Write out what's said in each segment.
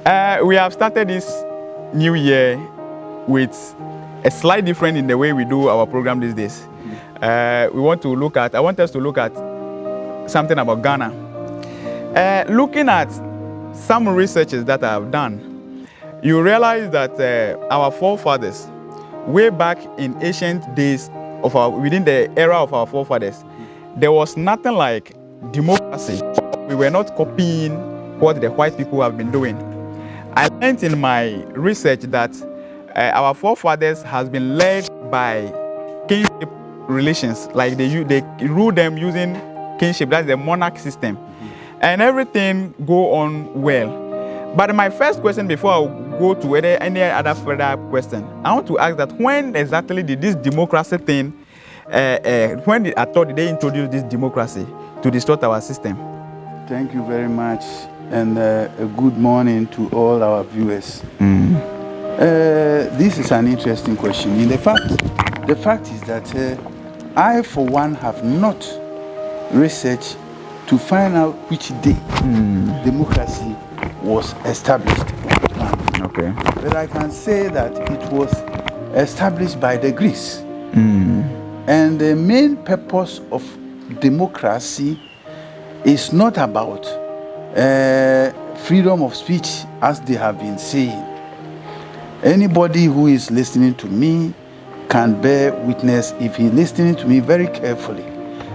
We have started this new year with a slight difference in the way we do our program these days. I want us to look at something about Ghana. Looking at some researches that I have done, you realize that our forefathers, way back in ancient days within the era of our forefathers, there was nothing like democracy. We were not copying what the white people have been doing. I learned in my research that our forefathers has been led by kinship relations, like they rule them using kinship. That's the monarch system, and everything go on well. But my first question, before I go to any other further question, I want to ask that when exactly did this democracy thing, when did they introduce this democracy to distort our system? Thank you very much, and a good morning to all our viewers. This is an interesting question. The fact is that I, for one, have not researched to find out which day democracy was established. Okay. But I can say that it was established by the Greeks. And the main purpose of democracy is not about freedom of speech, as they have been saying. Anybody who is listening to me can bear witness if he's listening to me very carefully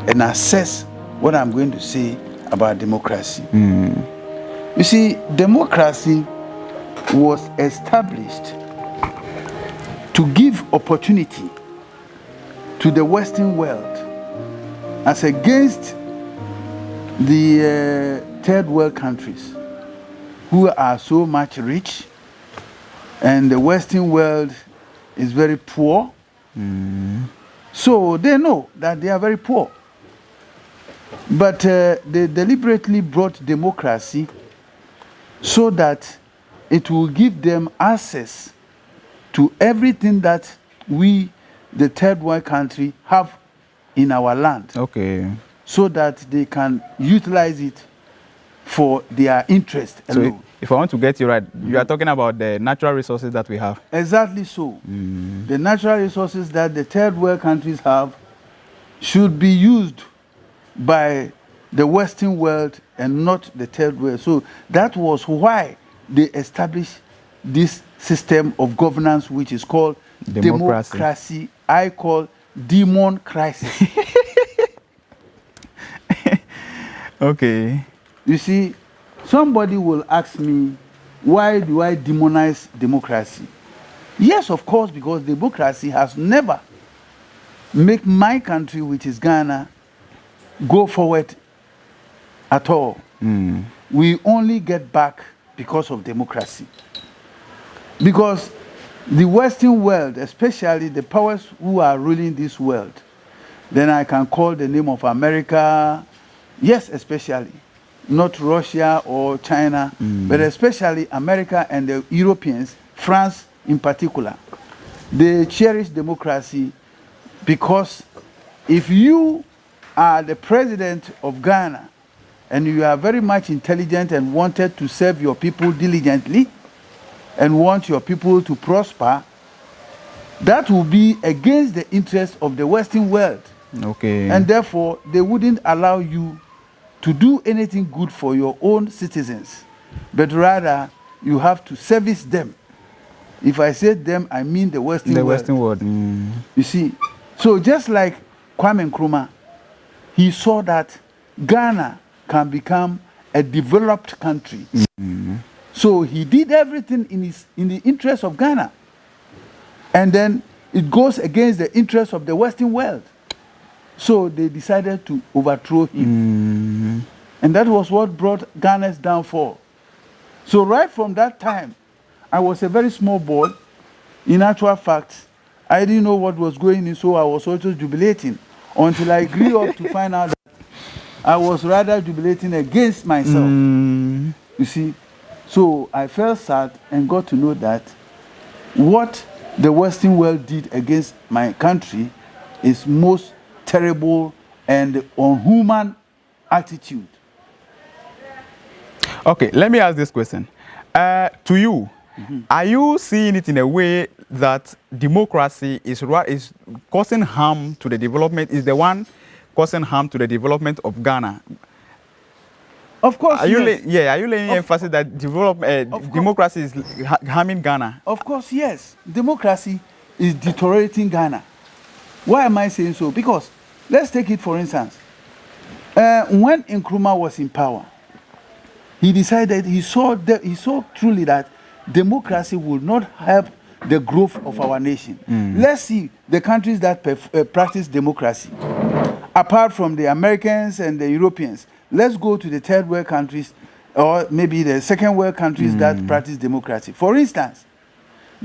and assess what I'm going to say about democracy. You see, democracy was established to give opportunity to the Western world as against the third world countries who are so much rich, and the Western world is very poor. So they know that they are very poor. But they deliberately brought democracy so that it will give them access to everything that we, the third world country, have in our land. Okay. So that they can utilize it for their interest alone. So if I want to get you right, you are talking about the natural resources that we have. Exactly so. The natural resources that the third world countries have should be used by the Western world and not the third world. So that was why they established this system of governance, which is called democracy. I call demon crisis. Okay. You see, somebody will ask me, why do I demonize democracy? Yes, of course, because democracy has never made my country, which is Ghana, go forward at all. We only get back because of democracy. Because the Western world, especially the powers who are ruling this world, then I can call the name of America, yes, especially, not Russia or China, but especially America and the Europeans, France in particular. They cherish democracy because if you are the president of Ghana and you are very much intelligent and wanted to serve your people diligently and want your people to prosper, that will be against the interests of the Western world. Okay. And therefore, they wouldn't allow you to do anything good for your own citizens, but rather you have to service them. If I say them, I mean the Western world. Western world. You see, so just like Kwame Nkrumah, he saw that Ghana can become a developed country. So he did everything in the interest of Ghana. And then it goes against the interest of the Western world. So they decided to overthrow him. And that was what brought Ghana's downfall. So right from that time, I was a very small boy. In actual fact, I didn't know what was going on, so I was also jubilating until I grew up to find out that I was rather jubilating against myself. You see, so I felt sad and got to know that what the Western world did against my country is most terrible and unhuman attitude. Okay, let me ask this question. To you, are you seeing it in a way that democracy is causing harm to the development, is the one causing harm to the development of Ghana? Of course, Are you yes. are you laying emphasis that democracy is harming Ghana? Of course, yes. Democracy is deteriorating Ghana. Why am I saying so? Because let's take it for instance. When Nkrumah was in power, he decided he saw truly that democracy would not help the growth of our nation. Let's see the countries that practice democracy. Apart from the Americans and the Europeans, let's go to the third world countries or maybe the second world countries that practice democracy. For instance,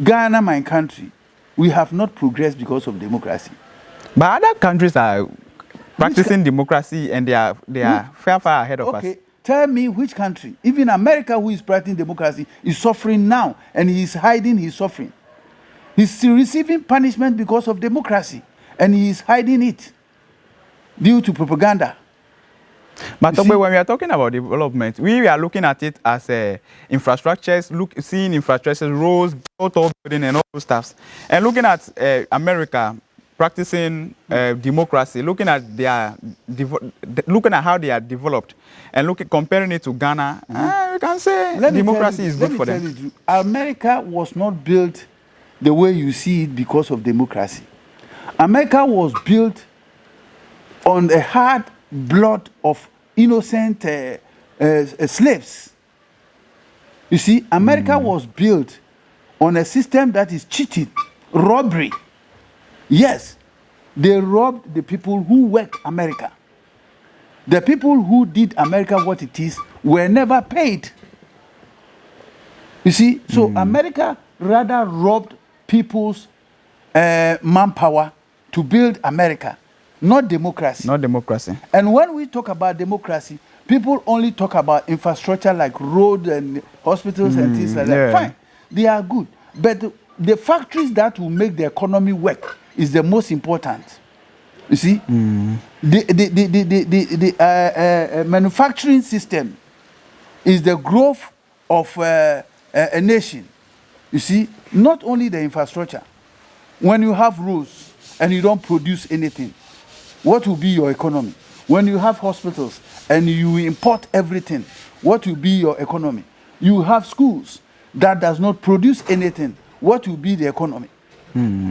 Ghana, my country, we have not progressed because of democracy. But other countries are practicing democracy and they are far ahead of us. Okay, tell me which country, even America, who is practicing democracy, is suffering now and he is hiding his suffering. He's still receiving punishment because of democracy and he is hiding it due to propaganda. But when we are talking about development, we are looking at it as infrastructures, seeing infrastructures, roads, tall building and all those stuff. And looking at America practicing democracy, looking at how they are developed, and comparing it to Ghana, we can say democracy is good for them. America was not built the way you see it because of democracy. America was built on the hard blood of innocent slaves. You see, America was built on a system that is cheating, robbery. Yes, they robbed the people who worked America. The people who did America what it is were never paid. You see, so America rather robbed people's manpower to build America, not democracy. Not democracy. And when we talk about democracy, people only talk about infrastructure like roads and hospitals and things like that. Fine, they are good. But the factories that will make the economy work is the most important. You see, the manufacturing system is the growth of a nation. You see, not only the infrastructure. When you have roads and you don't produce anything, what will be your economy? When you have hospitals and you import everything, what will be your economy? You have schools that does not produce anything, what will be the economy?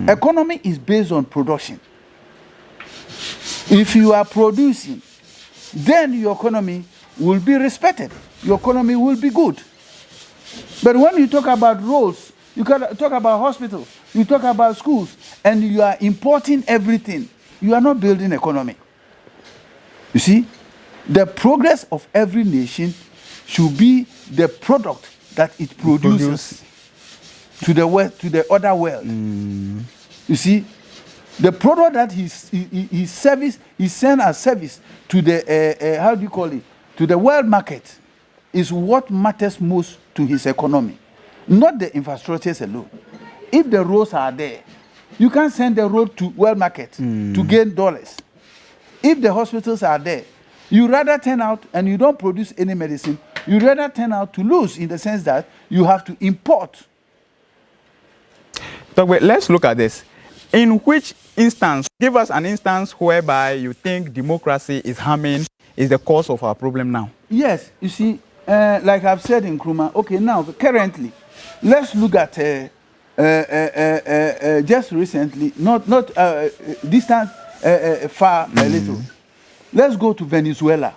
Economy is based on production. If you are producing, then your economy will be respected. Your economy will be good. But when you talk about roads, you can talk about hospitals, you talk about schools, and you are importing everything, you are not building economy. You see, the progress of every nation should be the product that it produces to the other world. You see, the product that he send as service to the how do you call it, to the world market, is what matters most to his economy, not the infrastructures alone. If the roads are there, you can't send the road to world market to gain dollars. If the hospitals are there, you rather turn out and you don't produce any medicine, you rather turn out to lose in the sense that you have to import. So wait, let's look at this. In which instance, give us an instance whereby you think democracy is the cause of our problem now. Yes, you see, like I've said in Nkrumah, okay, now, currently, let's look at just recently, not distance far a little. Let's go to Venezuela.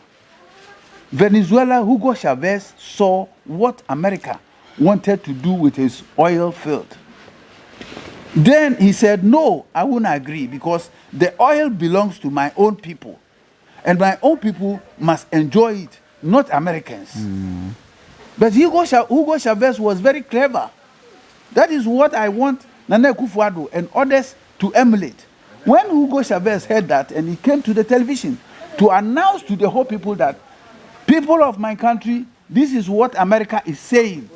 Venezuela, Hugo Chavez saw what America wanted to do with his oil field. Then he said, no, I won't agree because the oil belongs to my own people. And my own people must enjoy it, not Americans. But Hugo Chavez was very clever. That is what I want Nana Akufo-Addo and others to emulate. When Hugo Chavez heard that and he came to the television to announce to the whole people that, people of my country, this is what America is saying.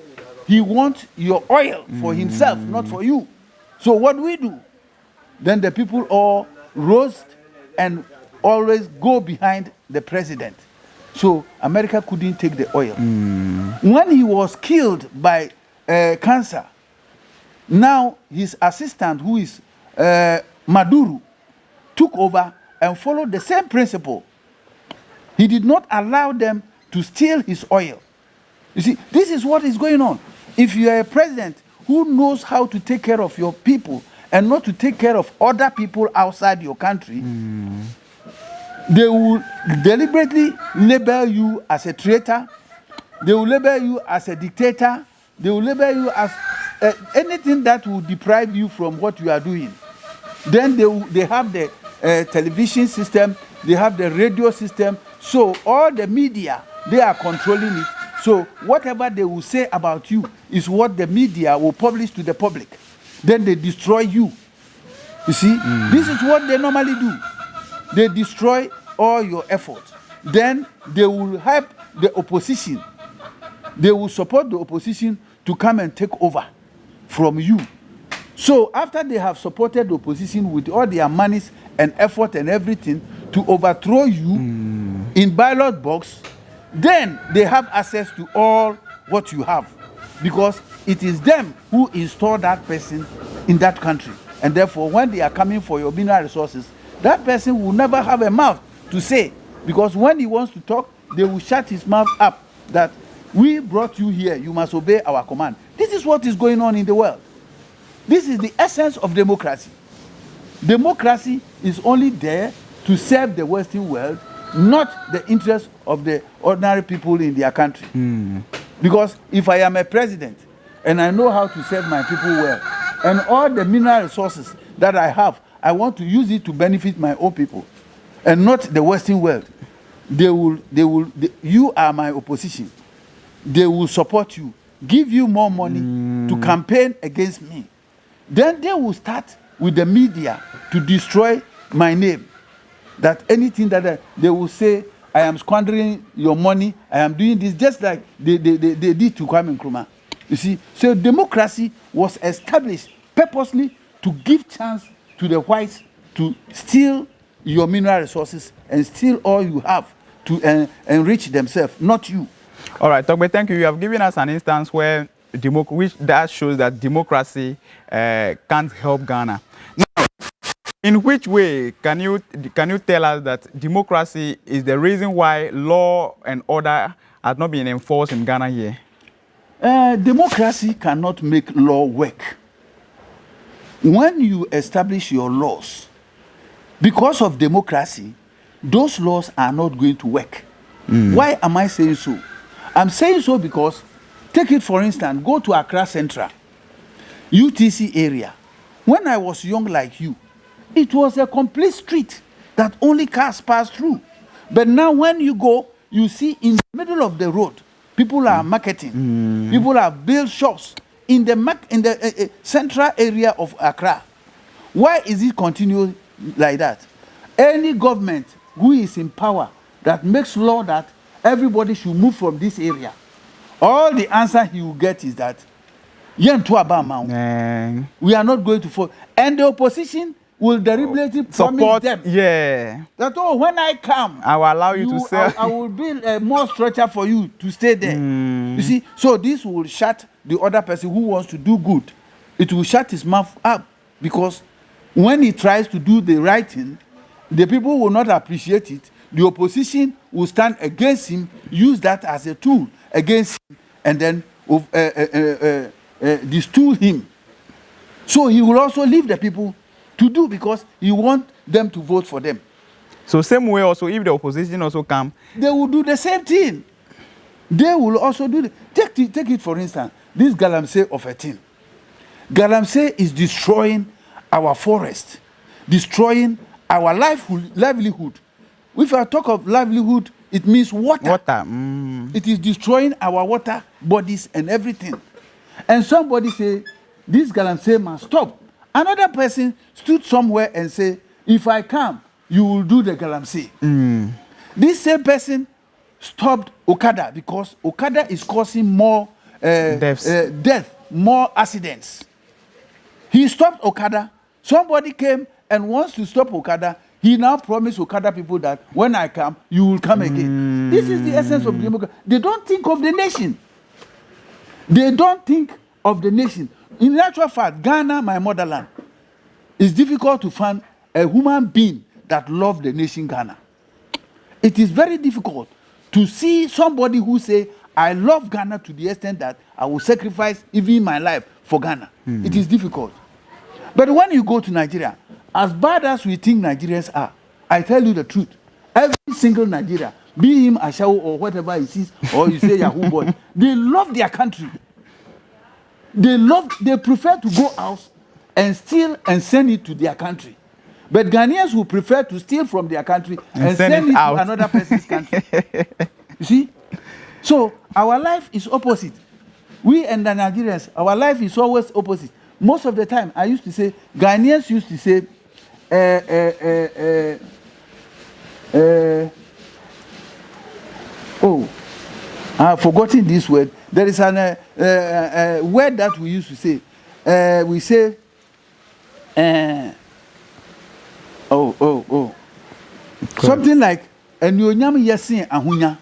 He wants your oil for himself, not for you. So what do we do? Then the people all rose and always go behind the president. So America couldn't take the oil. When he was killed by cancer, now his assistant, who is Maduro, took over and followed the same principle. He did not allow them to steal his oil. You see, this is what is going on. If you are a president who knows how to take care of your people and not to take care of other people outside your country, they will deliberately label you as a traitor. They will label you as a dictator. They will label you as anything that will deprive you from what you are doing. Then they have the television system, they have the radio system. So all the media, they are controlling it. So whatever they will say about you is what the media will publish to the public. Then they destroy you. You see, this is what they normally do. They destroy all your efforts. Then they will help the opposition. They will support the opposition to come and take over from you. So after they have supported the opposition with all their monies and effort and everything to overthrow you in ballot box, then they have access to all what you have, because it is them who install that person in that country. And therefore, when they are coming for your mineral resources, that person will never have a mouth to say, because when he wants to talk, they will shut his mouth up that we brought you here, you must obey our command. This is what is going on in the world. This is the essence of democracy. Democracy is only there to serve the Western world, not the interests of the ordinary people in their country. Because if I am a president and I know how to serve my people well, and all the mineral resources that I have, I want to use it to benefit my own people and not the Western world, you are my opposition. They will support you, give you more money to campaign against me. Then they will start with the media to destroy my name. That anything that they will say, I am squandering your money, I am doing this, just like they did to Kwame Nkrumah. You see, so democracy was established purposely to give chance to the whites to steal your mineral resources and steal all you have to enrich themselves, not you. All right, Togbe, thank you. You have given us an instance where which that shows that democracy can't help Ghana. Now, in which way can you tell us that democracy is the reason why law and order has not been enforced in Ghana here? Democracy cannot make law work. When you establish your laws, because of democracy, those laws are not going to work. Why am I saying so? I'm saying so because, take it for instance, go to Accra Central, UTC area. When I was young like you, it was a complete street that only cars pass through. But now when you go, you see in the middle of the road, people are marketing. People have built shops in the central area of Accra. Why is it continuing like that? Any government who is in power that makes law that everybody should move from this area, all the answer he will get is that we are not going to follow. And the opposition will deliberately promise them that, oh, when I come, I will allow you to sell. I will build more structure for you to stay there. You see, so this will shut the other person who wants to do good. It will shut his mouth up, because when he tries to do the right thing, the people will not appreciate it. The opposition will stand against him, use that as a tool against him, and then destool him. So he will also leave the people to do, because he wants them to vote for them. So same way also, if the opposition also come, they will do the same thing. They will also do take it for instance, this Galamsey of a thing. Galamsey is destroying our forest, destroying our livelihood. If I talk of livelihood, it means water. It is destroying our water bodies and everything. And somebody say, this Galamsey must stop. Another person stood somewhere and say, if I come, you will do the Galamsey. This same person stopped Okada, because Okada is causing more death, more accidents. He stopped Okada. Somebody came and wants to stop Okada. he now promised Okada people that when I come, you will come again. This is the essence of democracy. They don't think of the nation. They don't think of the nation. In actual fact, Ghana, my motherland, it's difficult to find a human being that loves the nation Ghana. It is very difficult to see somebody who say, I love Ghana to the extent that I will sacrifice even my life for Ghana. It is difficult. But when you go to Nigeria, as bad as we think Nigerians are, I tell you the truth, every single Nigeria, be him Ashao or whatever he sees, or you say Yahoo boy, they love their country. They prefer to go out and steal and send it to their country. But Ghanaians will prefer to steal from their country and send it out to another person's country. You see? So our life is opposite. We and the Nigerians, our life is always opposite. Most of the time, I used to say, Ghanaians used to say, I've forgotten this word. There is an word that we used to say. We say, something like, "Enyonyam yesin ahunya."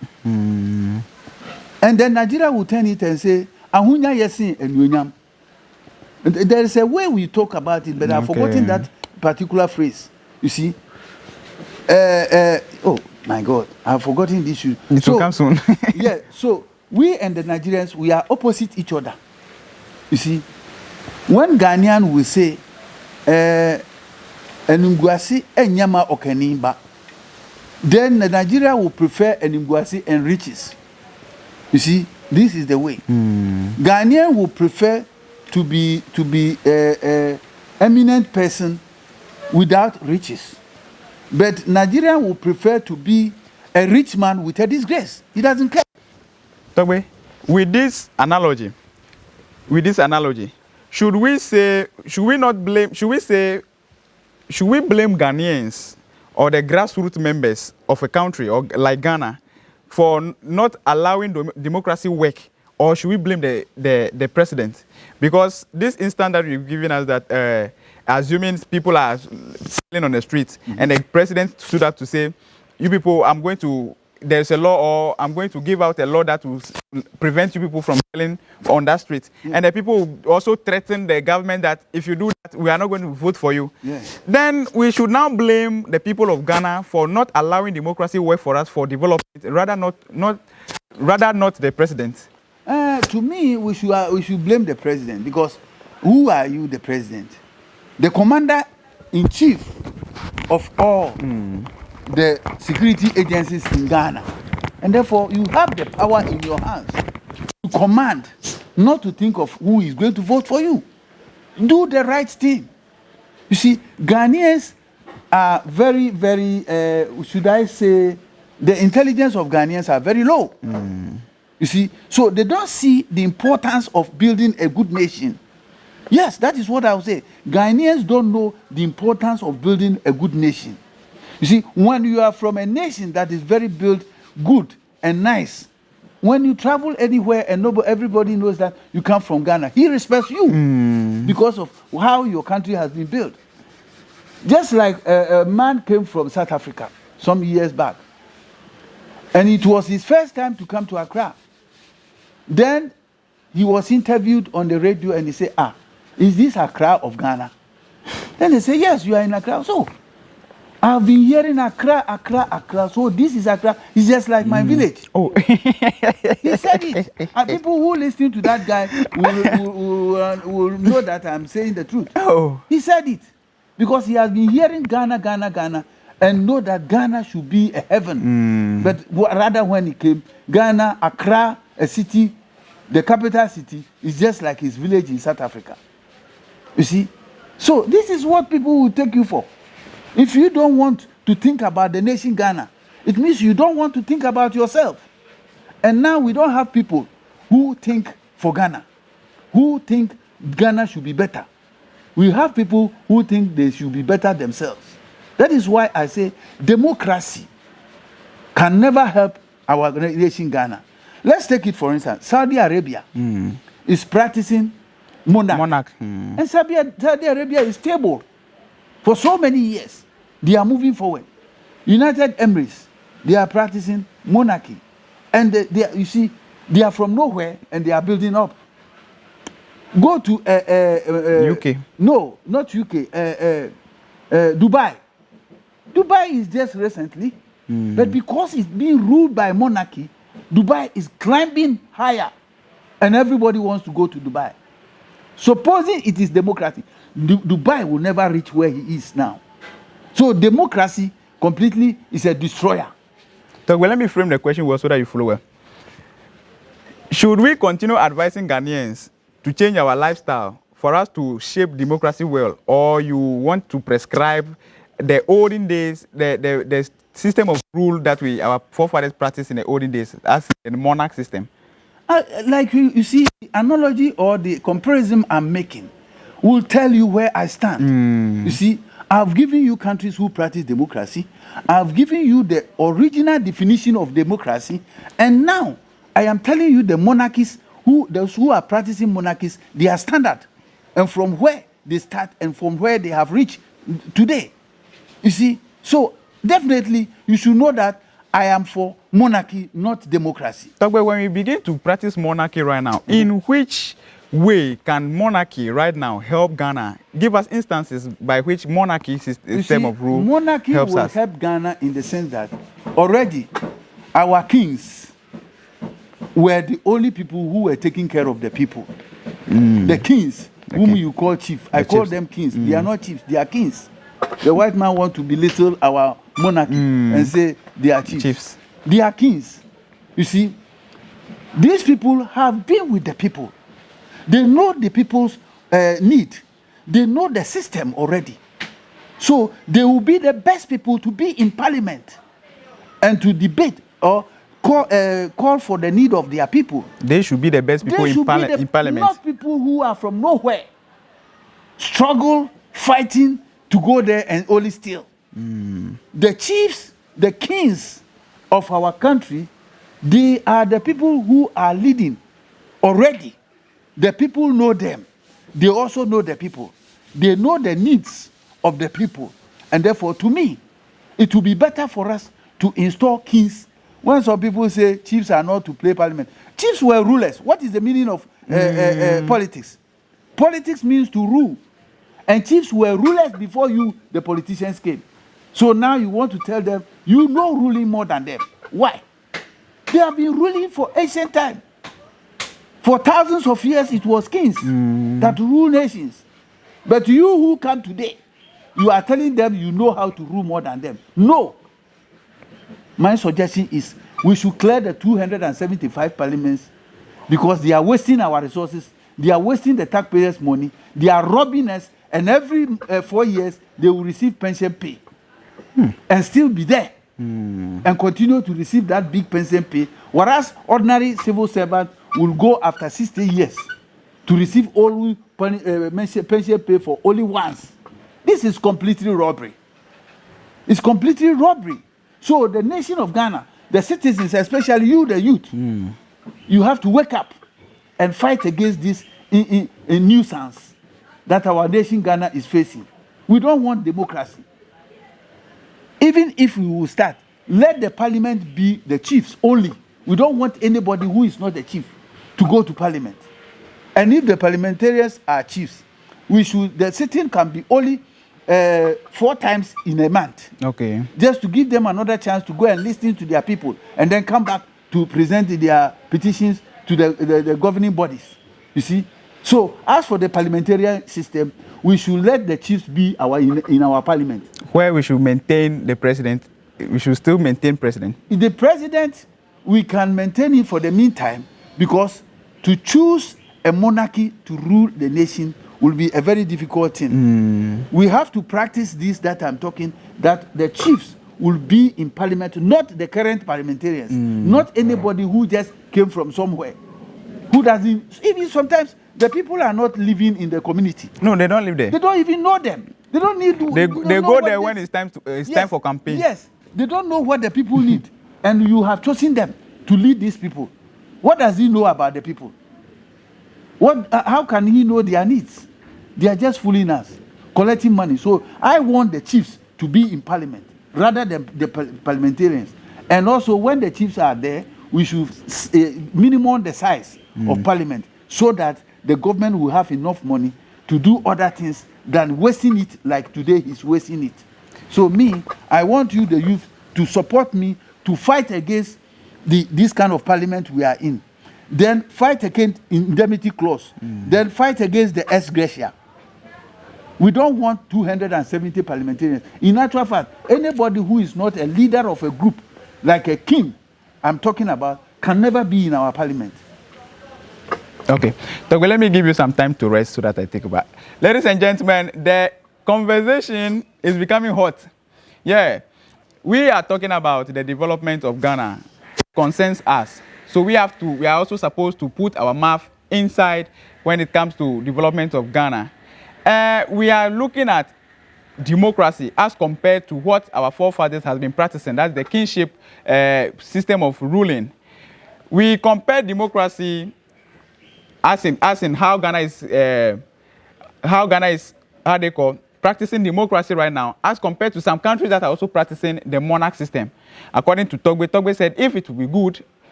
And then Nigeria will turn it and say, "Ahunya yesin enyonyam." There is a way we talk about it, but I've forgotten that particular phrase. You see? Oh my God, I've forgotten this. It will come soon. Yeah, so we and the Nigerians, we are opposite each other. You see? When Ghanaian will say, "Enungwasi enyama okanimba," then the Nigeria will prefer enungwasi and riches. You see, this is the way. Ghanaian will prefer to be eminent person without riches, but Nigeria will prefer to be a rich man with a disgrace. He doesn't care. Togbe, with this analogy, should we blame Ghanaians or the grassroots members of a country or like Ghana for not allowing democracy work, or should we blame the president? Because this instance that you've given us, that assuming people are selling on the streets, and the president stood up to say, "You people, there's a law, or I'm going to give out a law that will prevent you people from selling on that street." And the people also threatened the government that if you do that, we are not going to vote for you. Then we should now blame the people of Ghana for not allowing democracy work for us for development, rather not the president. To me, we should blame the president, because who are you, the president? The commander-in-chief of all the security agencies in Ghana. And therefore, you have the power in your hands to command, not to think of who is going to vote for you. Do the right thing. You see, Ghanaians are very, very, should I say, the intelligence of Ghanaians are very low. You see, so they don't see the importance of building a good nation. Yes, that is what I would say. Ghanaians don't know the importance of building a good nation. You see, when you are from a nation that is very built, good and nice, when you travel anywhere and everybody knows that you come from Ghana, he respects you because of how your country has been built. Just like a man came from South Africa some years back, and it was his first time to come to Accra. Then he was interviewed on the radio, and he said, "Is this Accra of Ghana?" Then they say, "Yes, you are in Accra." So I've been hearing Accra, Accra, Accra. So this is Accra. It's just like my village. Oh, he said it. And people who listen to that guy will know that I'm saying the truth. Oh. He said it because he has been hearing Ghana, Ghana, Ghana, and know that Ghana should be a heaven. But rather, when he came, Ghana, Accra, a city, the capital city, is just like his village in South Africa. You see? So this is what people will take you for. If you don't want to think about the nation Ghana, it means you don't want to think about yourself. And now we don't have people who think for Ghana, who think Ghana should be better. We have people who think they should be better themselves. That is why I say democracy can never help our nation Ghana. Let's take it for instance. Saudi Arabia is practicing monarch. And Saudi Arabia is stable for so many years. They are moving forward. United Emirates, they are practicing monarchy. And you see, they are from nowhere and they are building up. Go to UK. No, not UK. Dubai. Dubai is just recently, but because it's being ruled by monarchy, Dubai is climbing higher, and everybody wants to go to Dubai. Supposing it is democracy, Dubai will never reach where he is now. So democracy completely is a destroyer. So well, let me frame the question so that you follow well. Should we continue advising Ghanaians to change our lifestyle for us to shape democracy well, or you want to prescribe the olden days, the system of rule that our forefathers practiced in the olden days, as the monarch system? Like you see, the analogy or the comparison I'm making will tell you where I stand. You see, I've given you countries who practice democracy. I've given you the original definition of democracy. And now I am telling you the monarchies, those who are practicing monarchies, their standard. And from where they start and from where they have reached today. You see, so definitely you should know that I am for monarchy, not democracy. But when we begin to practice monarchy right now, in which way can monarchy right now help Ghana? Give us instances by which monarchy system of rule monarchy helps will us. help Ghana in the sense that already our kings were the only people who were taking care of the people. The kings, whom you call chief, I call them kings. They are not chiefs, they are kings. The white man want to belittle our monarchy and say they are chiefs. They are kings. You see, these people have been with the people. They know the people's need. They know the system already. So they will be the best people to be in parliament and to debate or call for the need of their people. They should be the best people in parliament. Not people who are from nowhere, struggle, fighting to go there and only steal. The chiefs, the kings of our country, they are the people who are leading already. The people know them. They also know the people. They know the needs of the people. And therefore, to me, it will be better for us to install kings. When some people say chiefs are not to play parliament, chiefs were rulers. What is the meaning of politics? Politics means to rule. And chiefs were rulers before you, the politicians, came. So now you want to tell them, you know ruling more than them. Why? They have been ruling for ancient time. For thousands of years, it was kings that rule nations. But you who come today, you are telling them you know how to rule more than them. No. My suggestion is we should clear the 275 parliaments because they are wasting our resources. They are wasting the taxpayers' money. They are robbing us. And every 4 years, they will receive pension pay and still be there and continue to receive that big pension pay. Whereas ordinary civil servant will go after 60 years to receive all pension pay for only once. This is completely robbery. It's completely robbery. So the nation of Ghana, the citizens, especially you, the youth, you have to wake up and fight against this nuisance that our nation Ghana is facing. We don't want democracy. Even if we will start, let the parliament be the chiefs only. We don't want anybody who is not the chief to go to parliament. And if the parliamentarians are chiefs, the sitting can be only 4 times in a month. Okay. Just to give them another chance to go and listen to their people and then come back to present their petitions to the governing bodies. You see? So, as for the parliamentarian system, we should let the chiefs be in our parliament. Where we should maintain the president, we should still maintain president. The president, we can maintain him for the meantime because to choose a monarchy to rule the nation will be a very difficult thing. We have to practice this that I'm talking, that the chiefs will be in parliament, not the current parliamentarians, not anybody who just came from somewhere, who doesn't, even sometimes the people are not living in the community. No, they don't live there. They don't even know them. They don't need to. They go there when it's time for campaign. Yes, they don't know what the people need, and you have chosen them to lead these people. What does he know about the people? How can he know their needs? They are just fooling us, collecting money. So I want the chiefs to be in parliament rather than the parliamentarians. And also, when the chiefs are there, we should minimum the size of parliament so that the government will have enough money to do other things than wasting it like today he's wasting it. So me, I want you, the youth, to support me to fight against this kind of parliament we are in. Then fight against indemnity clause. Then fight against the ex gratia. We don't want 270 parliamentarians. In actual fact, anybody who is not a leader of a group, like a king, I'm talking about, can never be in our parliament. Okay. So let me give you some time to rest so that I take over. Ladies and gentlemen, the conversation is becoming hot. Yeah. We are talking about the development of Ghana. It concerns us. So we are also supposed to put our mouth inside when it comes to development of Ghana. We are looking at democracy as compared to what our forefathers have been practicing. That's the kingship system of ruling. We compare democracy as in how Ghana is practicing democracy right now, as compared to some countries that are also practicing the monarch system. According to Togbe said, if it will be good,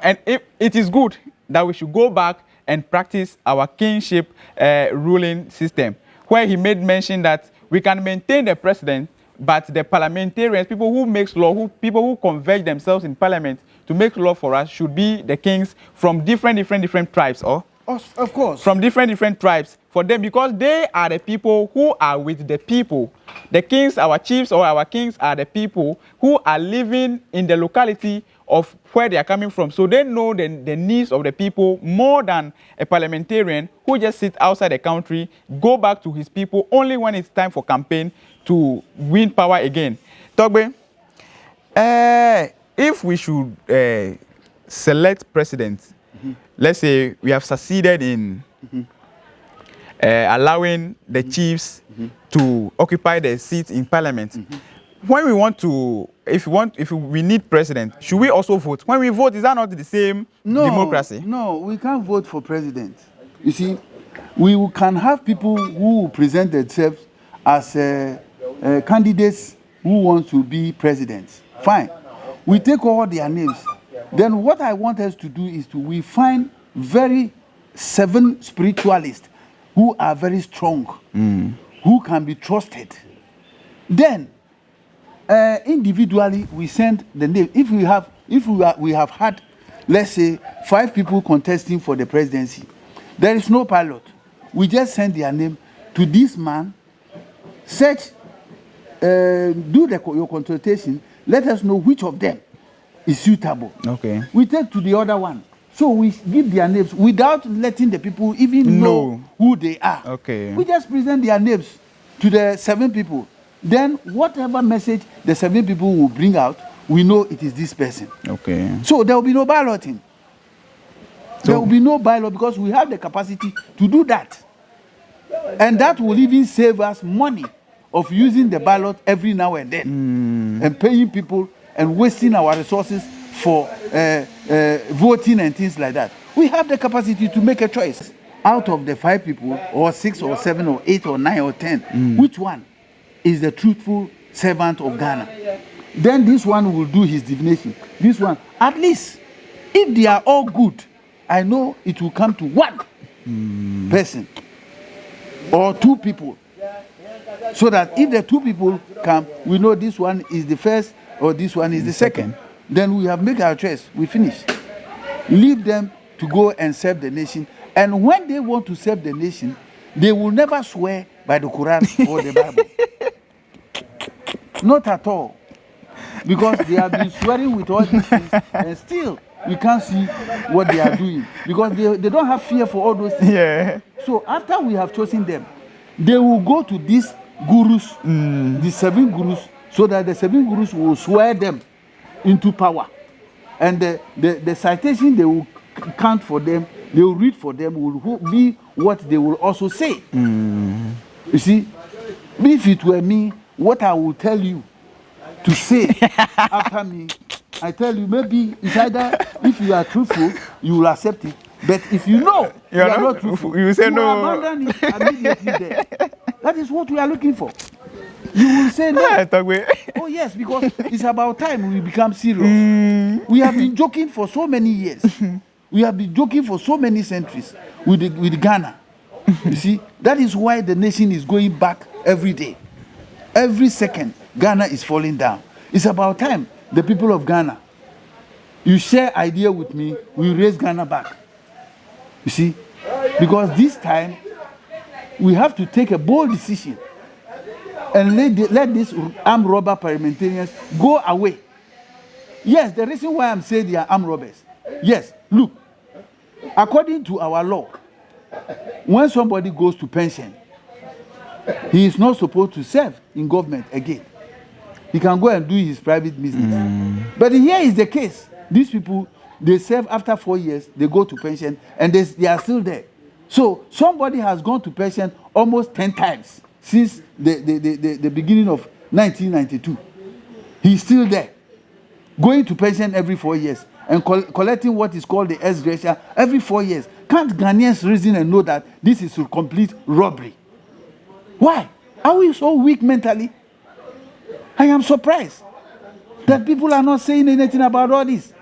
and if it is good, that we should go back and practice our kingship ruling system, where he made mention that we can maintain the president, but the parliamentarians, people who make law, people who converge themselves in parliament to make law for us, should be the kings from different tribes, or of course, from different tribes, for them, because they are the people who are with the people. The kings, our chiefs or our kings, are the people who are living in the locality of where they are coming from. So they know the needs of the people more than a parliamentarian who just sits outside the country, go back to his people only when it's time for campaign to win power again. Togbe, if we should select president, let's say we have succeeded in allowing the chiefs to occupy the seats in parliament. When we want to, if we need president, should we also vote? When we vote, is that not the same democracy? No, we can't vote for president. You see, we can have people who present themselves as candidates who want to be presidents. Fine. We take all their names. Then what I want us to do is we find 7 spiritualists who are very strong, who can be trusted. Then, individually, we send the name. If we have had, let's say, 5 people contesting for the presidency, there is no pilot. We just send their name to this man, search, do your consultation, let us know which of them is suitable. Okay. We take to the other one. So we give their names without letting the people even know who they are. Okay. We just present their names to the 7 people. Then whatever message the 7 people will bring out, we know it is this person. Okay. So there will be no balloting. There will be no ballot because we have the capacity to do that. And that will even save us money of using the ballot every now and then and paying people and wasting our resources for voting and things like that. We have the capacity to make a choice. Out of the 5 people, or 6 or 7 or 8 or 9 or 10, which one is the truthful servant of Ghana? Then this one will do his divination. This one, at least, if they are all good, I know it will come to 1 person or 2 people. So that if the 2 people come, we know this one is the first or this one is the second. Then we have made our choice. We finish. Leave them to go and serve the nation. And when they want to serve the nation, they will never swear by the Quran or the Bible. Not at all. Because they have been swearing with all these things, and still we can't see what they are doing. Because they don't have fear for all those things. Yeah. So after we have chosen them, they will go to these gurus, the 7 gurus, so that the 7 gurus will swear them into power. And the citation they will count for them, they will read for them, will be what they will also say. You see, if it were me, what I will tell you to say after me, I tell you, maybe it's either if you are truthful, you will accept it. But if you know you are not truthful, you say you no. abandon it immediately there. That is what we are looking for. You will say no. Togbe. Oh yes, because it's about time we become serious. We have been joking for so many years. We have been joking for so many centuries with Ghana. You see, that is why the nation is going back every day. Every second, Ghana is falling down. It's about time the people of Ghana, you share idea with me, we raise Ghana back. You see, because this time we have to take a bold decision and let these armed robber parliamentarians go away. Yes, the reason why I'm saying they are armed robbers. Yes, look, according to our law, when somebody goes to pension, he is not supposed to serve in government again. He can go and do his private business. But here is the case. These people, they serve after 4 years, they go to pension, and they are still there. So somebody has gone to pension almost 10 times since the beginning of 1992. He's still there, going to pension every 4 years and collecting what is called the ex-gratia every 4 years. Can't Ghanaians reason and know that this is a complete robbery? Why? Are we so weak mentally? I am surprised that people are not saying anything about all this.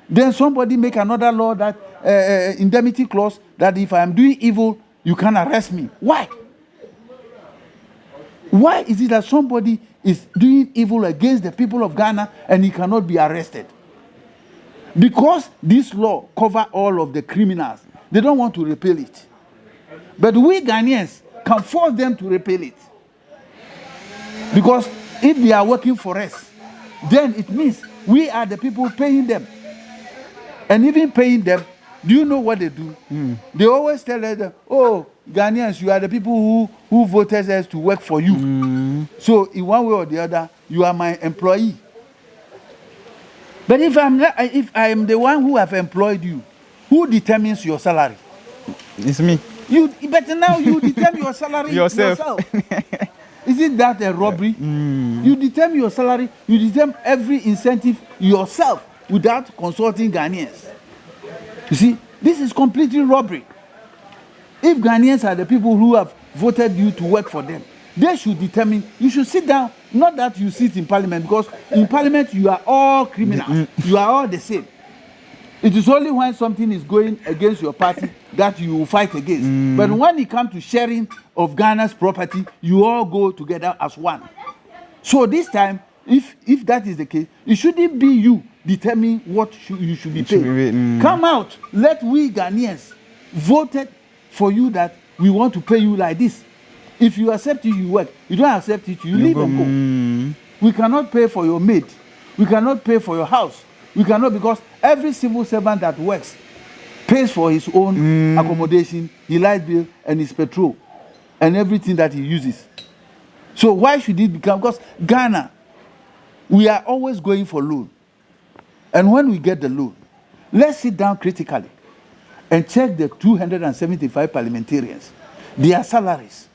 Then somebody make another law that indemnity clause that if I am doing evil, you can arrest me. Why? Why is it that somebody is doing evil against the people of Ghana and he cannot be arrested? Because this law covers all of the criminals. They don't want to repeal it. But we Ghanaians can force them to repeal it. Because if they are working for us, then it means we are the people paying them. And even paying them, do you know what they do? They always tell them, oh, Ghanaians, you are the people who voted us to work for you. So in one way or the other, you are my employee. But if I am the one who have employed you, who determines your salary? It's me. But now you determine your salary yourself. Isn't that a robbery? You determine your salary, you determine every incentive yourself without consulting Ghanaians. You see, this is completely robbery. If Ghanaians are the people who have voted you to work for them, they should determine, you should sit down, not that you sit in parliament, because in parliament you are all criminals, you are all the same. It is only when something is going against your party that you will fight against. But when it comes to sharing of Ghana's property, you all go together as one. So this time, if that is the case, it shouldn't be you determine what you should be paid. Come out, let we Ghanaians voted for you that we want to pay you like this. If you accept it, you work. You don't accept it, you leave and go. We cannot pay for your maid. We cannot pay for your house. We cannot, because every civil servant that works pays for his own accommodation, his light bill, and his petrol, and everything that he uses. So why should it become? Because Ghana, we are always going for loan. And when we get the loan, let's sit down critically and check the 275 parliamentarians, their salaries,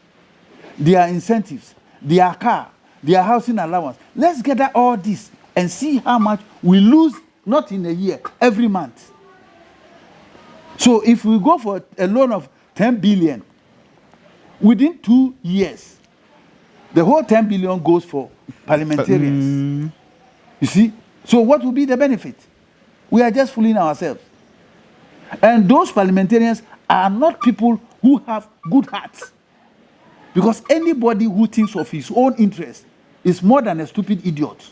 their incentives, their car, their housing allowance. Let's gather all this and see how much we lose, not in a year, every month. So if we go for a loan of 10 billion, within 2 years, the whole 10 billion goes for parliamentarians. You see? So what will be the benefit? We are just fooling ourselves. And those parliamentarians are not people who have good hearts. Because anybody who thinks of his own interest is more than a stupid idiot.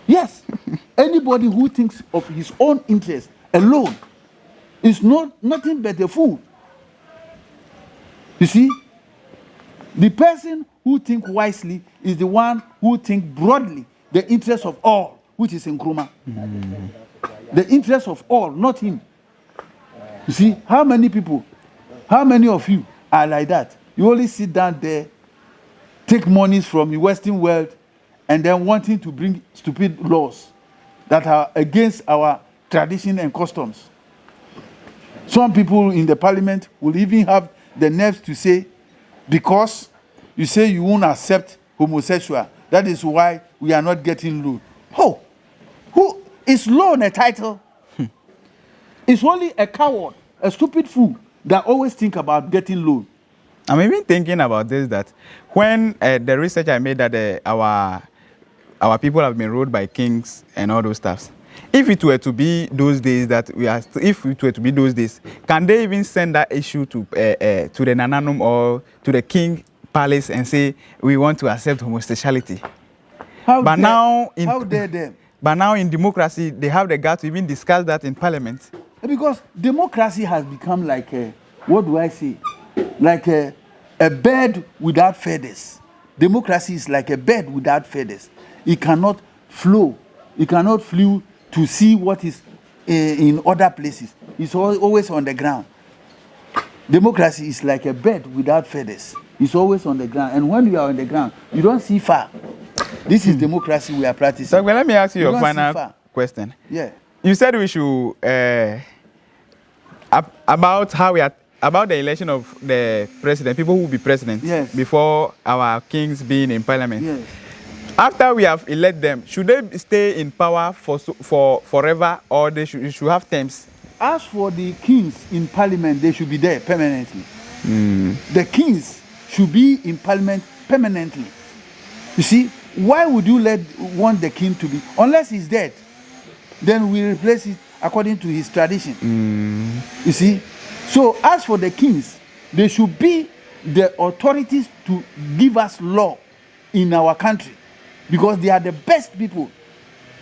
Yes. Anybody who thinks of his own interest alone is nothing but a fool. You see? The person who thinks wisely is the one who thinks broadly the interest of all, which is Nkrumah. The interest of all, not him. You see, how many people, how many of you are like that? You only sit down there, take monies from the Western world, and then wanting to bring stupid laws that are against our tradition and customs. Some people in the parliament will even have the nerves to say, because you say you won't accept homosexual, that is why we are not getting loan. Oh, who is loan a title? It's only a coward, a stupid fool that always think about getting loan. I'm even thinking about this, that when the research I made that our people have been ruled by kings and all those stuffs. If it were to be those days that we are, if it were to be those days, can they even send that issue to the Nananum or to the king palace and say we want to accept homosexuality? How dare them? But now in democracy, they have the guts to even discuss that in parliament. Because democracy has become like a, what do I say? Like a bird without feathers. Democracy is like a bird without feathers. It cannot flow. It cannot flew to see what is in other places. It's always on the ground. Democracy is like a bird without feathers. It's always on the ground. And when you are on the ground, you don't see far. This is democracy we are practicing. So let me ask you your final question. Yeah. You said we should about how we are about the election of the president, people who will be president, yes, before our kings being in parliament. Yes. After we have elected them, should they stay in power for forever, or they should have terms? As for the kings in parliament, they should be there permanently. The kings should be in parliament permanently. You see, why would you want the king to be, unless he's dead? Then we replace it according to his tradition. You see, so as for the kings, they should be the authorities to give us law in our country, because they are the best people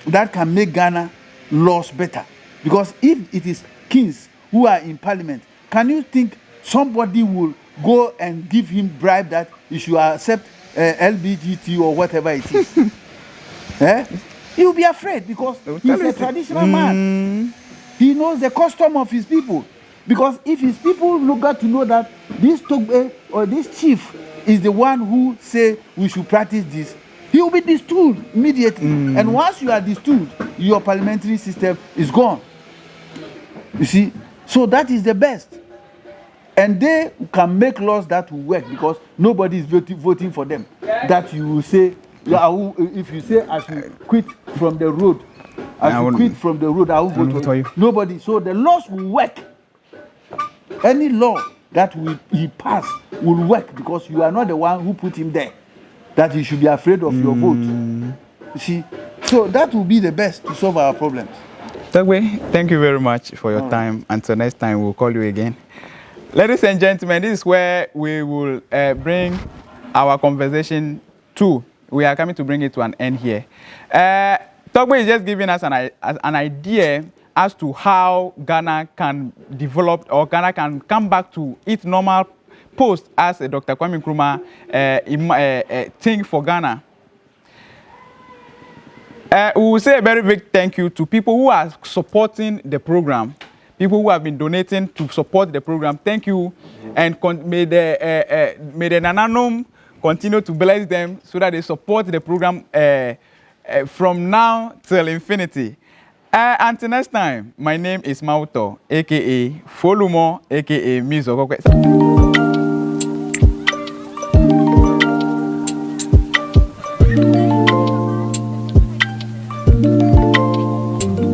that can make Ghana laws better. Because if it is kings who are in parliament, can you think somebody will go and give him bribe that he should accept LBGT or whatever it is? He will be afraid, because he's a traditional man. He knows the custom of his people. Because if his people got to know that this Togbe or this chief is the one who say we should practice this, he will be destooled immediately. And once you are destooled, your parliamentary system is gone. You see? So that is the best. And they can make laws that will work, because nobody is voting for them. That you will say, if you say I should quit from the road, I will vote for you. Nobody. So the laws will work. Any law that he pass will work, because you are not the one who put him there, that he should be afraid of your vote. You see? So that will be the best to solve our problems. Togbe, thank you very much for your time. Until next time, we'll call you again. Ladies and gentlemen, this is where we will bring our conversation to. We are coming to bring it to an end here. Togbe is just giving us an idea as to how Ghana can develop, or Ghana can come back to its normal post as a Dr. Kwame Nkrumah thing for Ghana. We will say a very big thank you to people who are supporting the program, people who have been donating to support the program. Thank you, and may the Nananum continue to bless them so that they support the program from now till infinity. Until next time, my name is Mauto, aka Folumo, aka Mizo.